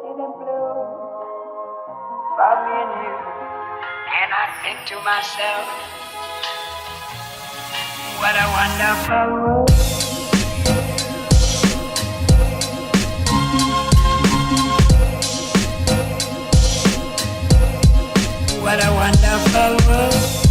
see them blue for me and you. And I think to myself, what a wonderful world. What a wonderful world.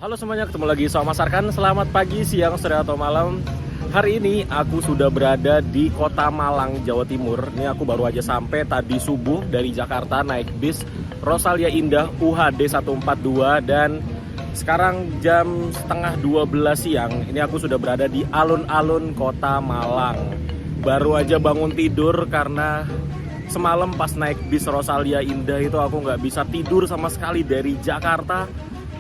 Halo semuanya, ketemu lagi sama Mas Arkan. Selamat pagi, siang, sore, atau malam. Hari ini aku sudah berada di Kota Malang, Jawa Timur. Ini aku baru aja sampai tadi subuh dari Jakarta naik bis Rosalia Indah UHD 142. Dan sekarang jam setengah 12 siang. Ini aku sudah berada di alun-alun Kota Malang. Baru aja bangun tidur karena semalam pas naik bis Rosalia Indah itu aku nggak bisa tidur sama sekali. Dari Jakarta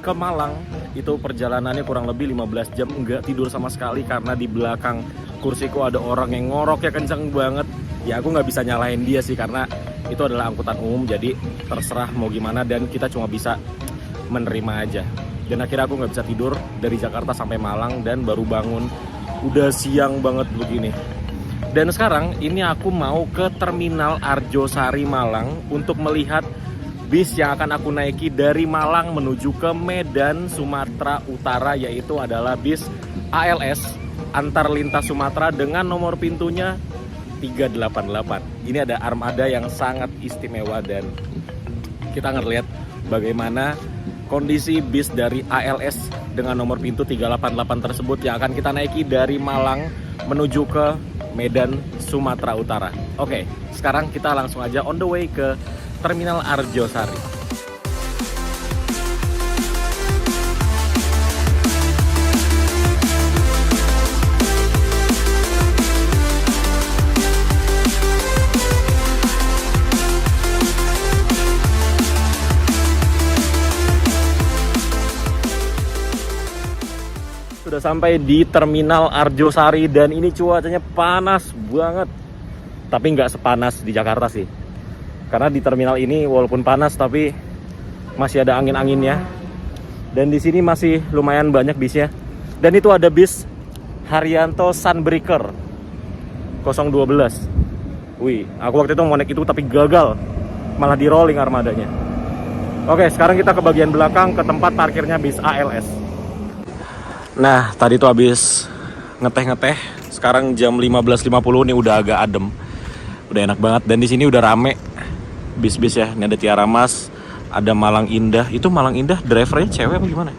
ke Malang itu perjalanannya kurang lebih 15 jam, nggak tidur sama sekali karena di belakang kursiku ada orang yang ngoroknya kenceng banget. Ya aku nggak bisa nyalahin dia sih karena itu adalah angkutan umum, jadi terserah mau gimana dan kita cuma bisa menerima aja. Dan akhirnya aku nggak bisa tidur dari Jakarta sampai Malang dan baru bangun udah siang banget begini. Dan sekarang ini aku mau ke Terminal Arjosari Malang untuk melihat bis yang akan aku naiki dari Malang menuju ke Medan, Sumatera Utara, yaitu adalah bis ALS Antar Lintas Sumatera dengan nomor pintunya 388. Ini ada armada yang sangat istimewa dan kita ngeliat bagaimana kondisi bis dari ALS dengan nomor pintu 388 tersebut yang akan kita naiki dari Malang menuju ke Medan, Sumatera Utara. Oke, sekarang kita langsung aja on the way ke Terminal Arjosari. Sudah sampai di Terminal Arjosari dan ini cuacanya panas banget. Tapi nggak sepanas di Jakarta sih. Karena di terminal ini walaupun panas tapi masih ada angin-anginnya. Dan di sini masih lumayan banyak bisnya. Dan itu ada bis Haryanto Sunbreaker 012. Wih, aku waktu itu mau naik itu tapi gagal. Malah di rolling armadanya. Oke, sekarang kita ke bagian belakang ke tempat parkirnya bis ALS. Nah, tadi tuh habis ngeteh-ngeteh. Sekarang jam 15.50 nih udah agak adem. Udah enak banget dan di sini udah rame bis-bis ya. Ini ada Tiara Mas, ada Malang Indah. Itu Malang Indah drivernya cewek apa gimana?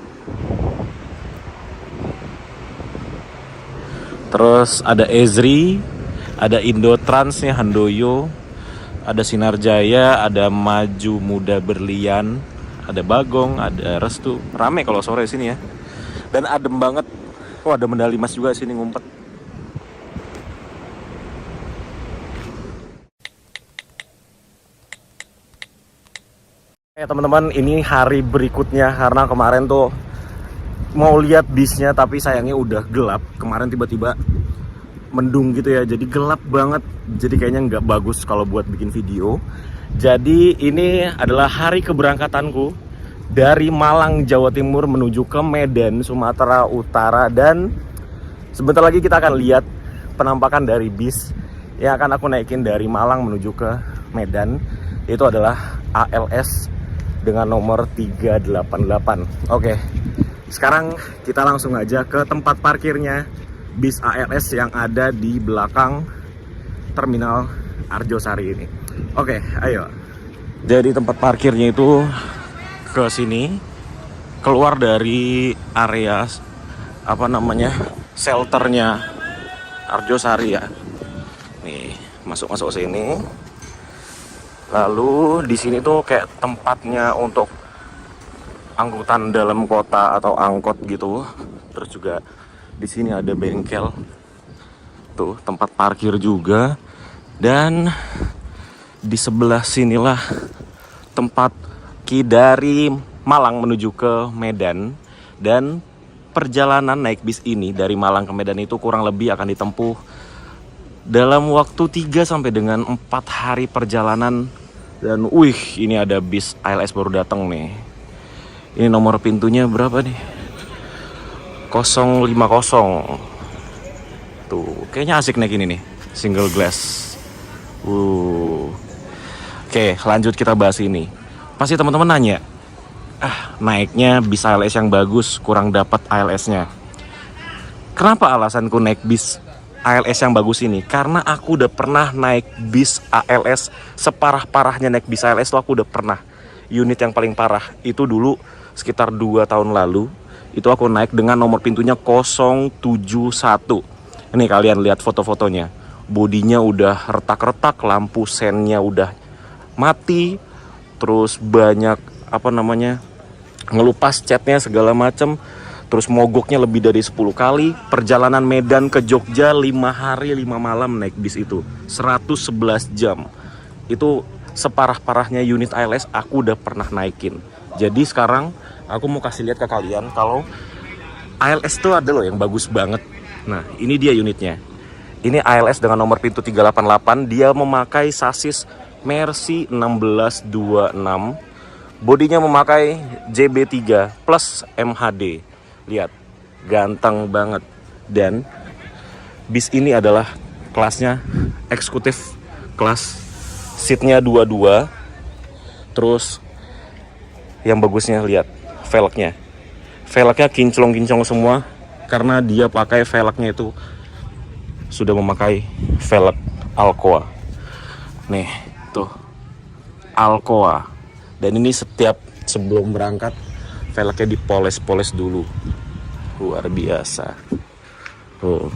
Terus ada Ezri, ada Indotrans nih, Handoyo, ada Sinar Jaya, ada Maju Muda Berlian, ada Bagong, ada Restu. Rame kalau sore sini ya. Dan adem banget. Oh, ada medali emas juga sini ngumpet. Teman-teman, ini hari berikutnya karena kemarin tuh mau lihat bisnya tapi sayangnya udah gelap. Kemarin tiba-tiba mendung gitu ya, jadi gelap banget. Jadi kayaknya nggak bagus kalau buat bikin video. Jadi ini adalah hari keberangkatanku dari Malang, Jawa Timur menuju ke Medan, Sumatera Utara. Dan sebentar lagi kita akan lihat penampakan dari bis yang akan aku naikin dari Malang menuju ke Medan. Itu adalah ALS dengan nomor 388. Oke, sekarang kita langsung aja ke tempat parkirnya bis ALS yang ada di belakang Terminal Arjosari ini. Oke, ayo. Jadi tempat parkirnya itu ke sini, keluar dari area apa namanya shelternya Arjosari ya. Nih, masuk sini. Lalu di sini tuh kayak tempatnya untuk angkutan dalam kota atau angkot gitu. Terus juga di sini ada bengkel. Tuh, tempat parkir juga. Dan di sebelah sinilah tempat dari Malang menuju ke Medan. Dan perjalanan naik bis ini dari Malang ke Medan itu kurang lebih akan ditempuh dalam waktu 3 sampai dengan 4 hari perjalanan. Dan ini ada bis ALS baru datang nih. Ini nomor pintunya berapa nih? 050. Tuh, kayaknya asik naik ini nih, single glass. Oke, lanjut kita bahas ini. Pasti teman-teman nanya, naiknya bis ALS yang bagus, kurang dapat ALS-nya. Kenapa alasanku naik bis ALS yang bagus ini? Karena aku udah pernah naik bis ALS separah-parahnya naik bis ALS tuh aku udah pernah. Unit yang paling parah itu dulu sekitar 2 tahun lalu. Itu aku naik dengan nomor pintunya 071. Ini kalian lihat foto-fotonya. Bodinya udah retak-retak, lampu sennya udah mati. Terus banyak ngelupas catnya segala macem. Terus mogoknya lebih dari 10 kali. Perjalanan Medan ke Jogja 5 hari 5 malam naik bis itu 111 jam. Itu separah-parahnya unit ALS aku udah pernah naikin. Jadi sekarang aku mau kasih lihat ke kalian kalau ALS itu ada loh yang bagus banget. Nah, ini dia unitnya. Ini ALS dengan nomor pintu 388. Dia memakai sasis Mercy 1626. Bodinya memakai JB3 plus MHD. Lihat, ganteng banget. Dan bis ini adalah kelasnya eksekutif kelas, seatnya 22. Terus yang bagusnya lihat velgnya kinclong-kinclong semua karena dia pakai velgnya itu sudah memakai velg Alcoa. Nih, tuh Alcoa. Dan ini sebelum berangkat velgnya dipoles-poles dulu. Luar biasa. Tuh.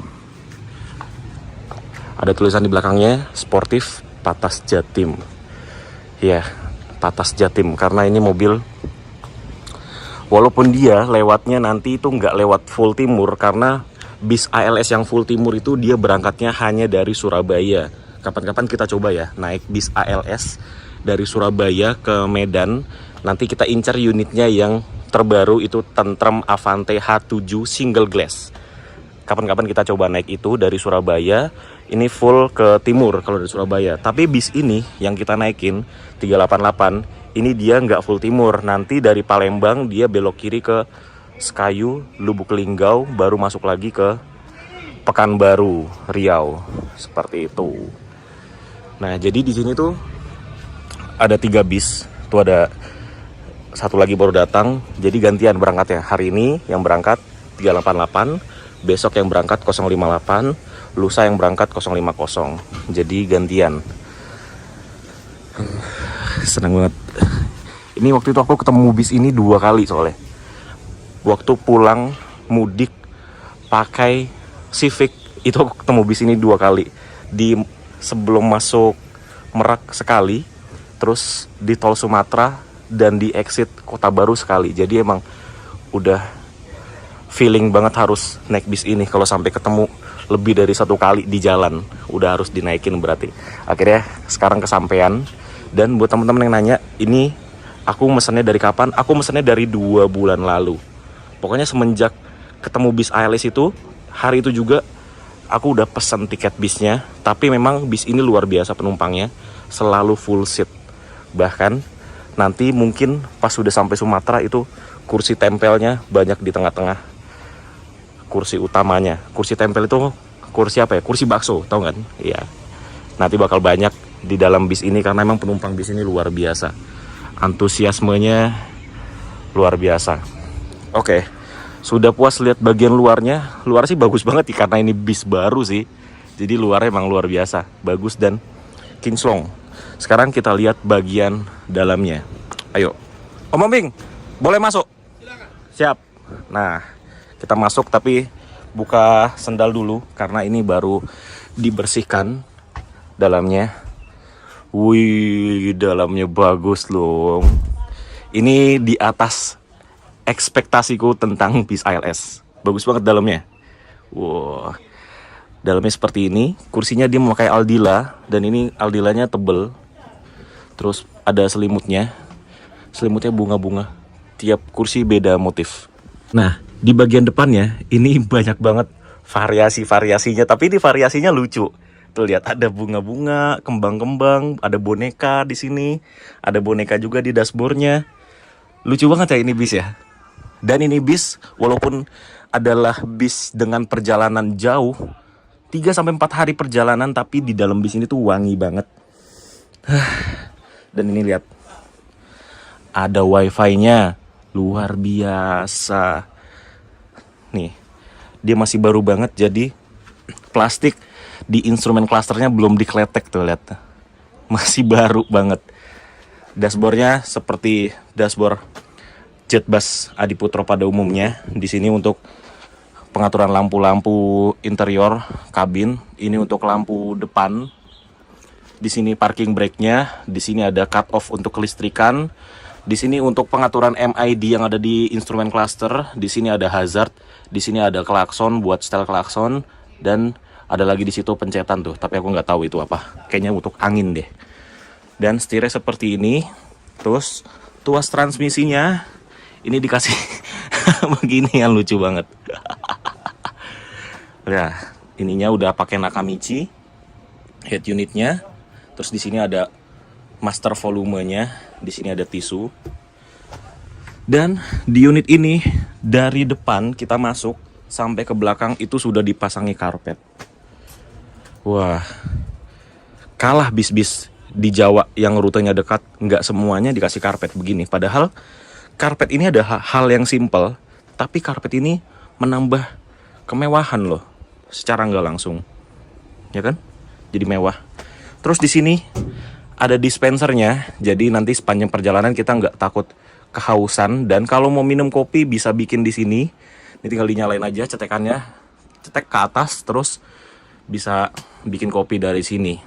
Ada tulisan di belakangnya sportif Patas Jatim. Ya, Patas Jatim karena ini mobil walaupun dia lewatnya nanti itu nggak lewat full timur karena bis ALS yang full timur itu dia berangkatnya hanya dari Surabaya. Kapan-kapan kita coba ya naik bis ALS dari Surabaya ke Medan. Nanti kita incar unitnya yang terbaru itu Tentrem Avante H7 single glass. Kapan-kapan kita coba naik itu dari Surabaya. Ini full ke timur kalau dari Surabaya. Tapi bis ini yang kita naikin 388 ini dia nggak full timur. Nanti dari Palembang dia belok kiri ke Sekayu, Lubuk Linggau, baru masuk lagi ke Pekanbaru, Riau. Seperti itu. Nah, jadi di sini tuh ada 3 bis. Tuh ada satu lagi baru datang. Jadi gantian berangkatnya. Hari ini yang berangkat 388, besok yang berangkat 058, lusa yang berangkat 050. Jadi gantian. Senang banget. Ini waktu itu aku ketemu bis ini 2 kali soalnya. Waktu pulang mudik pakai Civic itu aku ketemu bis ini 2 kali. Di sebelum masuk Merak sekali, terus di tol Sumatera dan di exit Kota Baru sekali. Jadi emang udah feeling banget harus naik bis ini. Kalau sampai ketemu lebih dari 1 kali di jalan, udah harus dinaikin berarti. Akhirnya sekarang kesampean. Dan buat teman-teman yang nanya, ini aku mesennya dari kapan? Aku mesennya dari 2 bulan lalu. Pokoknya semenjak ketemu bis ALS itu, hari itu juga aku udah pesen tiket bisnya. Tapi memang bis ini luar biasa penumpangnya, selalu full seat. Bahkan nanti mungkin pas sudah sampai Sumatera itu kursi tempelnya banyak di tengah-tengah. Kursi utamanya, kursi tempel itu kursi apa ya? Kursi bakso, tau kan? Iya. Nanti bakal banyak di dalam bis ini karena memang penumpang bis ini luar biasa. Antusiasmenya luar biasa. Oke, sudah puas lihat bagian luarnya. Luar sih bagus banget sih karena ini bis baru sih. Jadi luarnya emang luar biasa, bagus dan kinclong. Sekarang kita lihat bagian dalamnya. Ayo, Om Ombing, boleh masuk? Silakan. Siap. Nah, kita masuk tapi buka sendal dulu karena ini baru dibersihkan dalamnya. Wih, dalamnya bagus loh. Ini di atas ekspektasiku tentang bis ALS. Bagus banget dalamnya. Wow. Dalamnya seperti ini. Kursinya dia memakai Aldila dan ini Aldilanya tebel. Terus ada selimutnya. Selimutnya bunga-bunga. Tiap kursi beda motif. Nah, di bagian depannya ini banyak banget variasi-variasinya, tapi ini variasinya lucu. Tuh lihat, ada bunga-bunga, kembang-kembang, ada boneka di sini, ada boneka juga di dashboardnya. Lucu banget ya ini bis ya. Dan ini bis walaupun adalah bis dengan perjalanan jauh, 3 sampai 4 hari perjalanan, tapi di dalam bis ini tuh wangi banget. Dan ini lihat, ada wifi-nya, luar biasa. Nih, dia masih baru banget, jadi plastik di instrumen klasternya belum dikletek tuh, lihat. Masih baru banget. Dashboardnya seperti dashboard Jetbus Adiputro pada umumnya. Di sini untuk pengaturan lampu-lampu interior kabin, ini untuk lampu depan. Di sini parking brake-nya, di sini ada cut off untuk kelistrikan. Di sini untuk pengaturan MID yang ada di instrumen cluster. Di sini ada hazard, di sini ada klakson buat setel klakson, dan ada lagi di situ pencetan tuh, tapi aku nggak tahu itu apa. Kayaknya untuk angin deh. Dan setirnya seperti ini. Terus tuas transmisinya ini dikasih begini, yang lucu banget. Nah, ininya udah pakai Nakamichi head unitnya. Terus di sini ada master volumenya, di sini ada tisu. Dan di unit ini dari depan kita masuk sampai ke belakang itu sudah dipasangi karpet. Wah, kalah bis-bis di Jawa yang rutenya dekat, nggak semuanya dikasih karpet begini. Padahal karpet ini ada hal yang simple, tapi karpet ini menambah kemewahan loh, secara nggak langsung, ya kan? Jadi mewah. Terus di sini ada dispensernya, jadi nanti sepanjang perjalanan kita nggak takut kehausan. Dan kalau mau minum kopi bisa bikin di sini. Ini tinggal dinyalain aja cetekannya, cetek ke atas, terus bisa bikin kopi dari sini.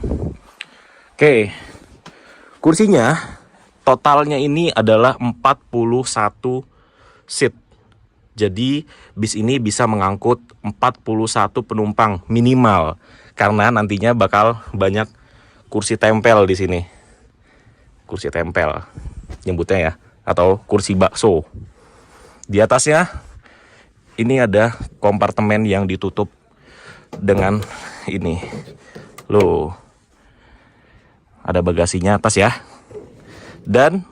Oke, kursinya totalnya ini adalah 41 seat. Jadi bis ini bisa mengangkut 41 penumpang minimal, karena nantinya bakal banyak kursi tempel di sini. Kursi tempel nyebutnya ya, atau kursi bakso. Di atasnya ini ada kompartemen yang ditutup dengan ini. Loh. Ada bagasinya atas ya. Dan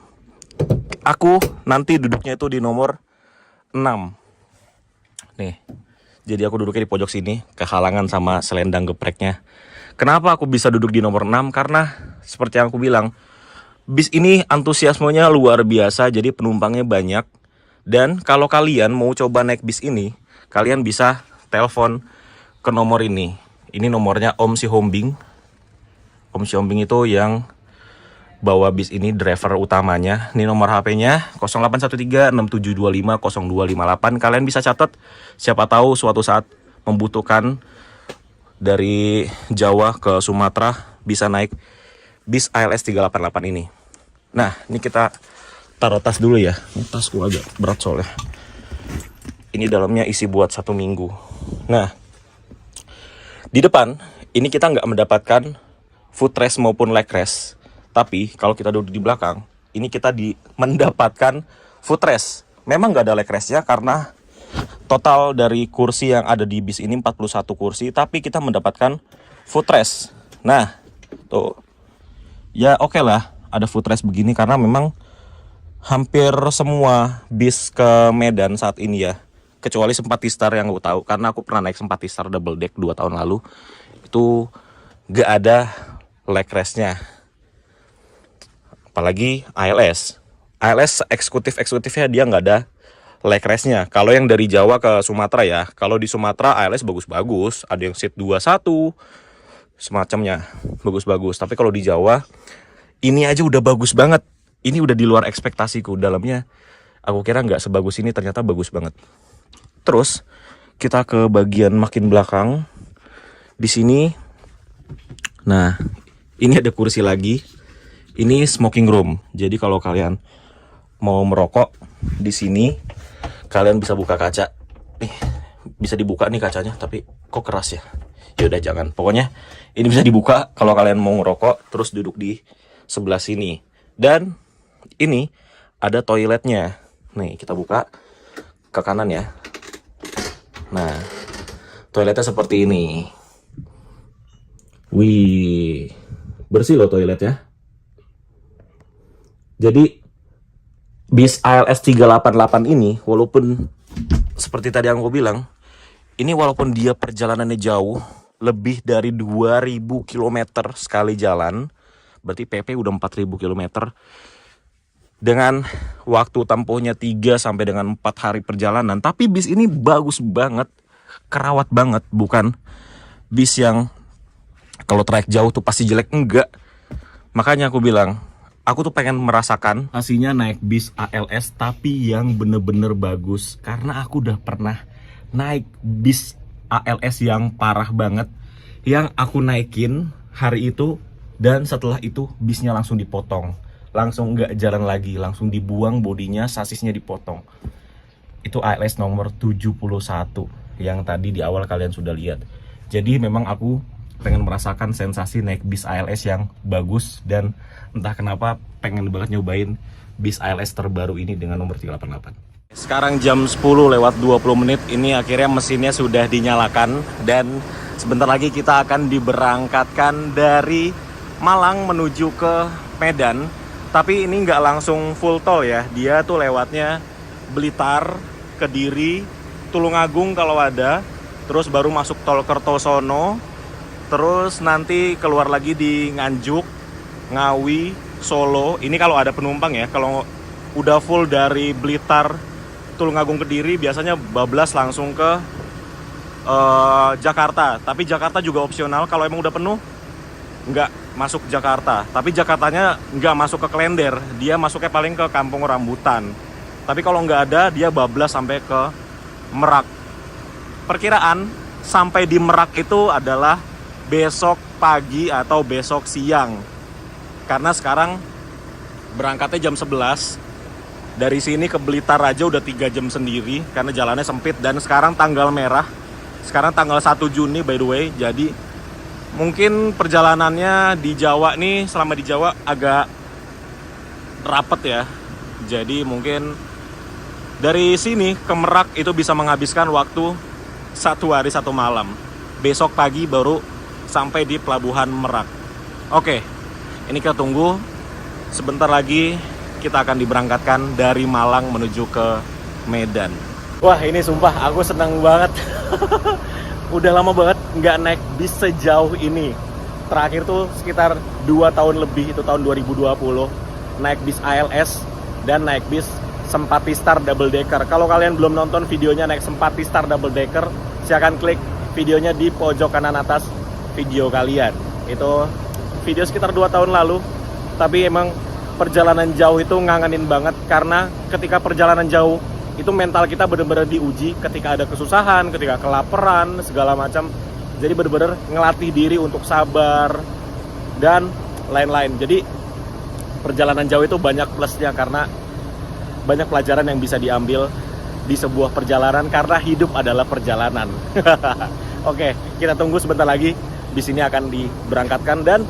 aku nanti duduknya itu di nomor 6. Nih. Jadi aku duduknya di pojok sini, kehalangan sama selendang gepreknya. Kenapa aku bisa duduk di nomor 6? Karena seperti yang aku bilang, bis ini antusiasmenya luar biasa, jadi penumpangnya banyak. Dan kalau kalian mau coba naik bis ini, kalian bisa telepon ke nomor ini. Ini nomornya Om Si Hombing. Om Si Hombing itu yang bawa bis ini, driver utamanya. Ini nomor HP-nya 081367250258. Kalian bisa catat, siapa tahu suatu saat membutuhkan dari Jawa ke Sumatera bisa naik bis ALS 388 ini. Nah, ini kita taruh tas dulu ya. Ini tasku agak berat soalnya. Ini dalamnya isi buat 1 minggu. Nah, di depan ini kita nggak mendapatkan footrest maupun legrest. Tapi kalau kita duduk di belakang, ini kita mendapatkan footrest. Memang nggak ada legrestnya karena total dari kursi yang ada di bis ini 41 kursi, tapi kita mendapatkan footrest. Nah, tuh. Ya oke lah, ada footrest begini karena memang hampir semua bis ke Medan saat ini ya, kecuali Sempatistar yang aku tahu, karena aku pernah naik Sempatistar double deck 2 tahun lalu, itu gak ada legrestnya. Apalagi ALS eksekutifnya dia nggak ada legrestnya. Kalau yang dari Jawa ke Sumatera ya, kalau di Sumatera ALS bagus-bagus, ada yang seat 21 semacamnya, bagus-bagus. Tapi kalau di Jawa ini aja udah bagus banget. Ini udah di luar ekspektasiku. Dalamnya aku kira nggak sebagus ini, ternyata bagus banget. Terus kita ke bagian makin belakang. Di sini, nah ini ada kursi lagi. Ini smoking room. Jadi kalau kalian mau merokok di sini, kalian bisa buka kaca. Nih, bisa dibuka nih kacanya, tapi kok keras ya? Yaudah jangan. Pokoknya ini bisa dibuka kalau kalian mau ngerokok, terus duduk di sebelah sini. Dan ini ada toiletnya. Nih, kita buka ke kanan ya. Nah, toiletnya seperti ini. Wih, bersih loh toiletnya. Jadi bis ALS 388 ini, walaupun seperti tadi yang aku bilang, ini walaupun dia perjalanannya jauh, lebih dari 2000 km sekali jalan, berarti PP udah 4000 km, dengan waktu tempuhnya 3 sampai dengan 4 hari perjalanan. Tapi bis ini bagus banget, kerawat banget, bukan bis yang kalau trayek jauh tuh pasti jelek, enggak. Makanya aku bilang, aku tuh pengen merasakan aslinya naik bis ALS tapi yang bener-bener bagus. Karena aku udah pernah naik bis ALS yang parah banget, yang aku naikin hari itu dan setelah itu bisnya langsung dipotong, langsung nggak jalan lagi, langsung dibuang bodinya, sasisnya dipotong. Itu ALS nomor 71 yang tadi di awal kalian sudah lihat. Jadi memang aku pengen merasakan sensasi naik bis ALS yang bagus, dan entah kenapa pengen banget nyobain bis ALS terbaru ini dengan nomor 388. Sekarang jam 10 lewat 20 menit, ini akhirnya mesinnya sudah dinyalakan dan sebentar lagi kita akan diberangkatkan dari Malang menuju ke Medan. Tapi ini nggak langsung full tol ya, dia tuh lewatnya Blitar, Kediri, Tulungagung kalau ada, terus baru masuk tol Kertosono, terus nanti keluar lagi di Nganjuk, Ngawi, Solo. Ini kalau ada penumpang ya, kalau udah full dari Blitar, Tulungagung, Kediri biasanya bablas langsung ke Jakarta. Tapi Jakarta juga opsional, kalau emang udah penuh nggak masuk Jakarta. Tapi Jakartanya nggak masuk ke Klender, dia masuknya paling ke Kampung Rambutan. Tapi kalau nggak ada, dia bablas sampai ke Merak. Perkiraan sampai di Merak itu adalah besok pagi atau besok siang. Karena sekarang berangkatnya jam 11. Dari sini ke Blitar aja udah 3 jam sendiri karena jalannya sempit, dan sekarang tanggal merah. Sekarang tanggal 1 Juni by the way. Jadi mungkin perjalanannya di Jawa nih, selama di Jawa agak rapet ya. Jadi mungkin dari sini ke Merak itu bisa menghabiskan waktu 1 hari 1 malam. Besok pagi baru sampai di pelabuhan Merak. Oke, ini kita tunggu. Sebentar lagi kita akan diberangkatkan dari Malang menuju ke Medan. Wah, ini sumpah aku senang banget. Udah lama banget nggak naik bis sejauh ini. Terakhir tuh sekitar 2 tahun lebih, itu tahun 2020. Naik bis ALS dan naik bis Sempati Star Double Decker. Kalau kalian belum nonton videonya naik Sempati Star Double Decker, silakan klik videonya di pojok kanan atas video kalian. Itu video sekitar 2 tahun lalu. Tapi emang perjalanan jauh itu ngangenin banget, karena ketika perjalanan jauh itu mental kita bener-bener diuji ketika ada kesusahan, ketika kelaparan, segala macam. Jadi bener-bener ngelatih diri untuk sabar dan lain-lain. Jadi perjalanan jauh itu banyak plusnya, karena banyak pelajaran yang bisa diambil di sebuah perjalanan, karena hidup adalah perjalanan. Oke, kita tunggu sebentar lagi. Bis ini akan diberangkatkan, dan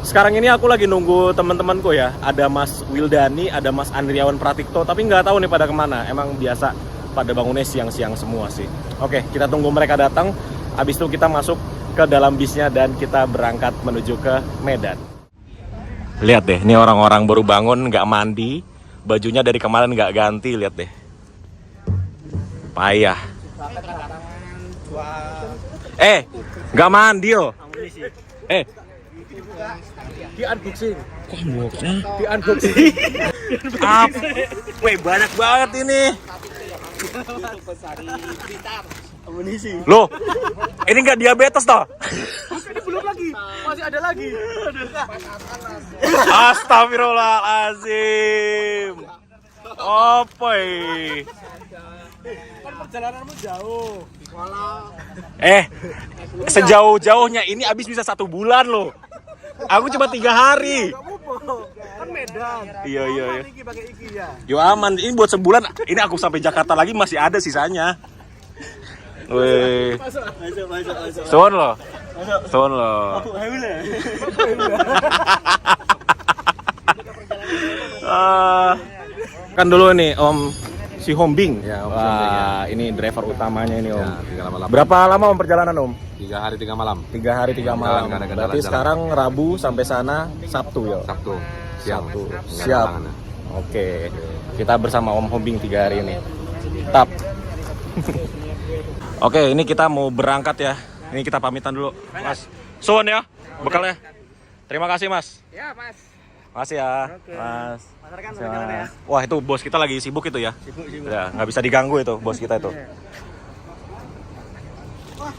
sekarang ini aku lagi nunggu teman-temanku ya. Ada Mas Wildani, ada Mas Andriawan Pratikto, tapi nggak tahu nih pada kemana. Emang biasa pada bangunnya siang-siang semua sih. Oke, kita tunggu mereka datang. Habis itu kita masuk ke dalam bisnya dan kita berangkat menuju ke Medan. Lihat deh, ini orang-orang baru bangun, nggak mandi, bajunya dari kemarin nggak ganti. Lihat deh, payah. Nggak mandi yo. Di unboxing. Kok unboxing? Di unboxing. Weh, banyak banget ini. Amunisi. Loh, ini nggak diabetes toh? Ini belum lagi, masih ada lagi. Astagfirullahaladzim. Apa ini? Kan perjalananmu jauh. Sejauh-jauhnya ini habis bisa 1 bulan loh. Aku cuma 3 hari. Kan Medan. Iya. Yo aman, ini buat sebulan. Ini aku sampai Jakarta lagi masih ada sisanya. Weh. Son lo. Kan dulu nih Om si Hombing. Ya, Wah, ini driver utamanya ini Om. Ya, Berapa lama Om perjalanan Om? 3 hari 3 malam. 3 hari 3 malam. Berarti sekarang Rabu sampai sana Sabtu ya? Sabtu siang. Siap. Oke. Kita bersama Om Hombing 3 hari ini. Tap. Oke, ini kita mau berangkat ya. Ini kita pamitan dulu, Mas. Suwun ya, bekalnya. Terima kasih, Mas. Ya, Mas. Makasih ya, Oke. Mas. Pasarkan perjalanan ya. Wah, itu bos kita lagi sibuk itu ya. Sibuk. Ya, nggak bisa diganggu itu bos kita itu. Wah,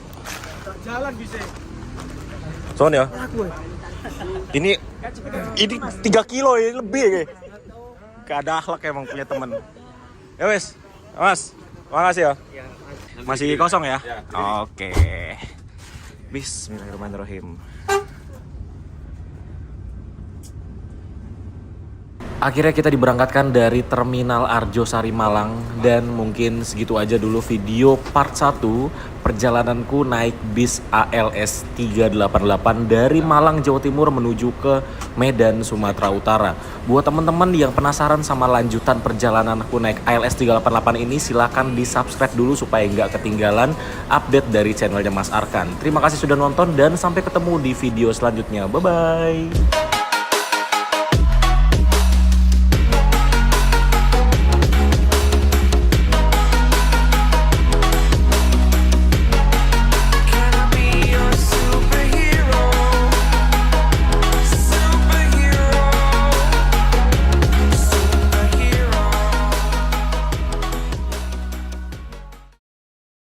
tak jalan bisa. Suwun ya. Aku. Ini 3 kilo ya, lebih ya. Gak ada akhlak emang punya temen. Ya wes, Mas, makasih ya. Masih kosong ya? Oke. Bismillahirrahmanirrahim. Akhirnya kita diberangkatkan dari Terminal Arjosari Malang. Dan mungkin segitu aja dulu video part 1 perjalananku naik bis ALS 388 dari Malang, Jawa Timur menuju ke Medan, Sumatera Utara. Buat teman-teman yang penasaran sama lanjutan perjalanan aku naik ALS 388 ini, silahkan di subscribe dulu supaya nggak ketinggalan update dari channelnya Mas Arkan. Terima kasih sudah nonton dan sampai ketemu di video selanjutnya. Bye-bye.